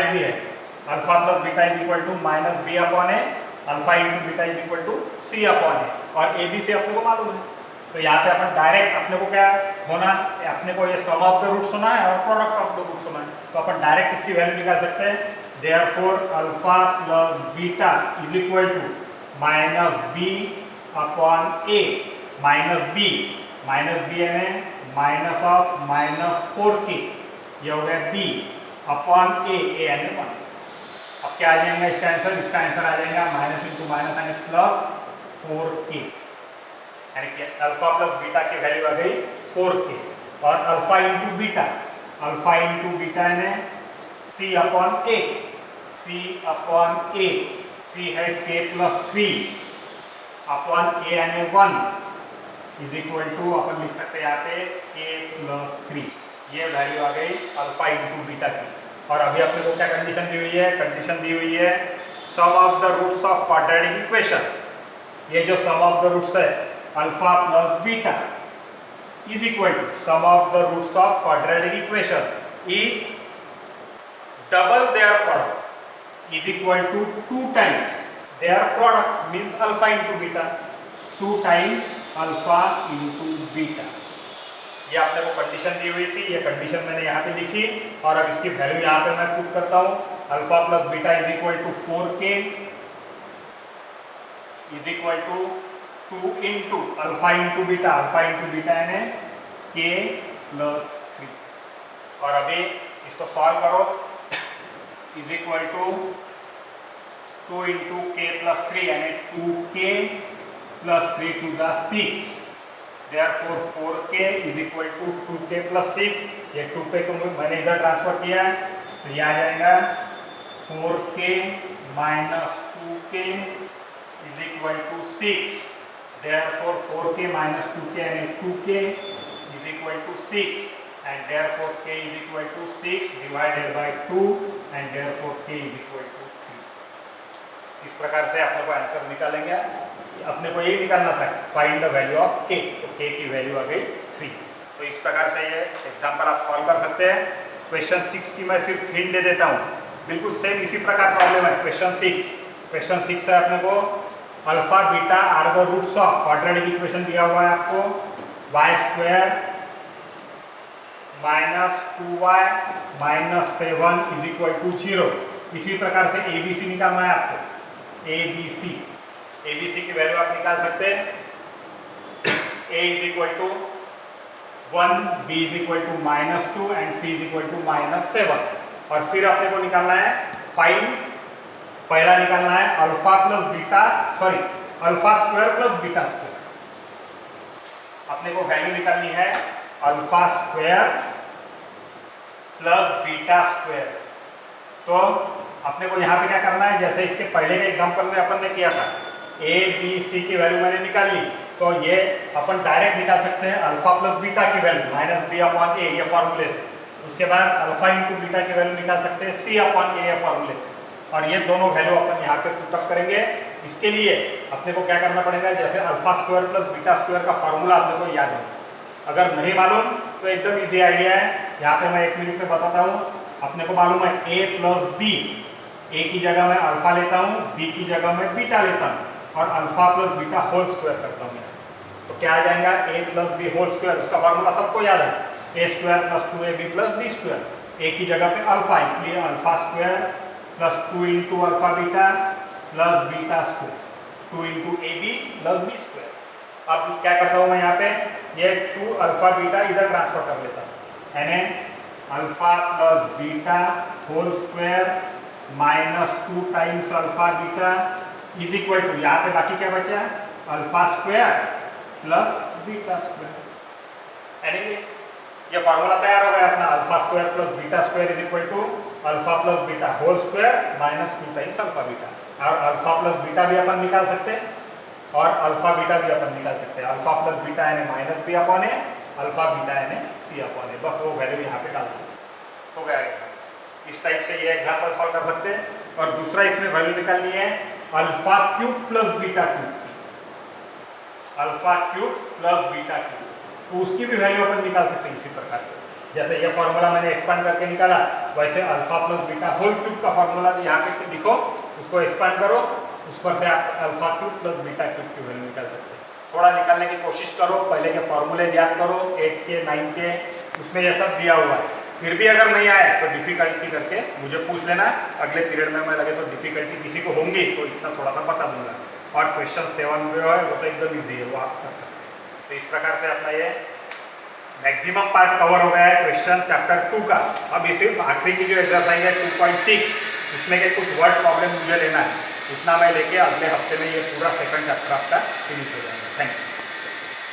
Direct भी है, alpha plus beta is equal to minus B upon A, alpha into beta is equal to C upon A, और A B C अपने को मालूम है। तो यहाँ पे अपन डायरेक्ट अपने को क्या होना, अपने को ये सम ऑफ द रूट्स होना है और प्रोडक्ट ऑफ द रूट्स होना है, तो अपन डायरेक्ट इसकी वैल्यू निकाल सकते हैं। Therefore alpha plus beta is equal to minus B upon A, minus B यानी माइनस ऑफ माइनस 4k, ये हो गया b अपॉन ए यानी 1। अब क्या आ जाएगा इसका आंसर, इसका आंसर आ जाएगा माइनस इंटू माइनस यानी प्लस 4k, यानी कि अल्फा प्लस बीटा की वैल्यू आ गई 4k, और अल्फा इंटू बीटा यानी c अपॉन ए, c है k प्लस 3 अपॉन ए यानी 1 इज इक्वल टू अपन लिख सकते हैं यहाँ पे k प्लस 3, ये वैल्यू आ गई अल्फा इंटू बीटा की। और अभी अपने को क्या कंडीशन दी हुई है, कंडीशन दी हुई है sum of the roots of quadratic equation. ये जो सम ऑफ द रूट्स है alpha plus beta is equal to sum of the roots of quadratic equation is double their product is equal to 2 times their product means alpha into beta, 2 times alpha into beta. ये आपने को condition दी हुई थी, ये condition मैंने यहाँ पे लिखी, और अब इसकी वैल्यू यहाँ पे मैं पुट करता हूँ। Alpha plus beta is equal to 4k is equal to 2 into alpha into beta यानी k प्लस 3, और अभी इसको सॉल्व करो, is equal to 2 into k plus 3 यानी 2k plus 3 to the 6, therefore 4k is equal to 2k plus 6, ये 2k को मैंने इधर ट्रांसफर किया तो ये आ जाएगा 4k minus 2k is equal to 6, therefore 4k minus 2k यानी 2k is equal to 6, and therefore k is equal to 6 divided by 2, and therefore k is equal to 3। इस प्रकार से अपने को आंसर निकालेंगे। अपने को यही निकालना था, find the value of k, तो k की वैल्यू आ गई 3। तो इस प्रकार से ये एग्जांपल आप सॉल्व कर सकते हैं। क्वेश्चन 6 की मैं सिर्फ हिंट दे देता हूँ, बिल्कुल सेम इसी प्रकार प्रॉब्लम है। क्वेश्चन 6 है अपने को alpha beta are the roots of quadratic equation दिया हुआ है आपको y square minus 2y minus 7 is equal to 0। इसी प्रकार से ABC निकालना है आपको, ABC की वैल्यू आप निकाल सकते हैं। A is equal to 1, B is equal to minus 2 and C is equal to minus 7। और फिर अपने को निकालना है पहला निकालना है alpha square plus beta square. अपने को वैल्यू निकालनी है alpha square plus beta square. तो अपने को यहाँ पे क्या करना है, जैसे इसके पहले के एग्जांपल में अपन ने किया था, A B C की वैल्यू मैंने निकाल ली, तो ये अपन डायरेक्ट निकाल सकते हैं अल्फा प्लस बीटा की वैल्यू माइनस बी अपॉन ए, ये फॉर्मूले से। उसके बाद अल्फा इंटू बीटा की वैल्यू निकाल सकते हैं C अपॉन ए फॉर्मूले से, और ये दोनों वैल्यू अपन यहाँ पे पुटअप करेंगे। इसके लिए अपने को क्या करना पड़ेगा, जैसे alpha square plus beta square का फॉर्मूला अपने को याद है। अगर नहीं मालूम तो एकदम ईजी आइडिया है, यहाँ पे मैं 1 मिनट में बताता हूँ। अपने को मालूम है A प्लस बी, ए की जगह मैं अल्फा लेता हूँ, बी की जगह मैं बीटा लेता हूँ, और alpha plus beta whole square करता हूँ। तो क्या आ जाएगा, a plus B whole square, उसका फॉर्मूला सबको याद है, a square plus 2ab plus B square. a की जगह पे अल्फा, इसलिए alpha square plus 2 into alpha beta plus beta square, 2 इंटू ab प्लस बी स्क्वायर। अब क्या करता हूँ मैं यहाँ पे, ये 2 अल्फा बीटा इधर ट्रांसफर कर लेता हूँ, यानी alpha plus beta whole square minus 2 times alpha beta is equal to, यहाँ पे बाकी क्या बचा, alpha square plus beta square. यानी ये फॉर्मूला तैयार हो गया अपना, alpha square plus beta square is equal to alpha plus beta whole square minus 2 times alpha beta. और अल्फा प्लस बीटा भी अपन निकाल सकते हैं, और अल्फा बीटा भी अपन निकाल सकते हैं। अल्फा प्लस बीटा यानी minus B upon A, alpha beta यानी सी अपॉन ए, बस वो वैल्यू यहाँ पे डाल दो तो क्या आएगा। इस टाइप से ये एग्जाम्पल सॉल्व कर सकते हैं। और दूसरा इसमें वैल्यू निकालनी है alpha cube plus beta cube, alpha cube plus beta cube, तो उसकी भी वैल्यू अपन निकाल सकते हैं इसी प्रकार से। जैसे ये फॉर्मूला मैंने एक्सपांड करके निकाला, वैसे alpha plus beta whole cube का फॉर्मूला यहाँ पे लिखो, उसको एक्सपांड करो, उस पर से आप alpha cube plus beta cube की वैल्यू निकाल सकते हैं। थोड़ा निकालने की कोशिश करो, पहले के फॉर्मूले याद करो 8 के 9 के, उसमें ये सब दिया हुआ है। फिर भी अगर नहीं आए तो डिफिकल्टी करके मुझे पूछ लेना, अगले पीरियड में मैं लगे तो डिफिकल्टी किसी को होंगी तो इतना थोड़ा सा बता दूंगा। और क्वेश्चन 7 जो है वो तो एकदम ईजी है, वो आप कर सकते हैं। तो इस प्रकार से अपना ये मैक्सिमम पार्ट कवर हो गया है क्वेश्चन चैप्टर 2 का। अब ये सिर्फ आखिरी की जो एक्सरसाइज है 2.6, उसमें के कुछ वर्ड प्रॉब्लम मुझे लेना है, इतना मैं लेके अगले हफ्ते में ये पूरा सेकंड चैप्टर आपका फिनिश हो जाएगा। Thank you.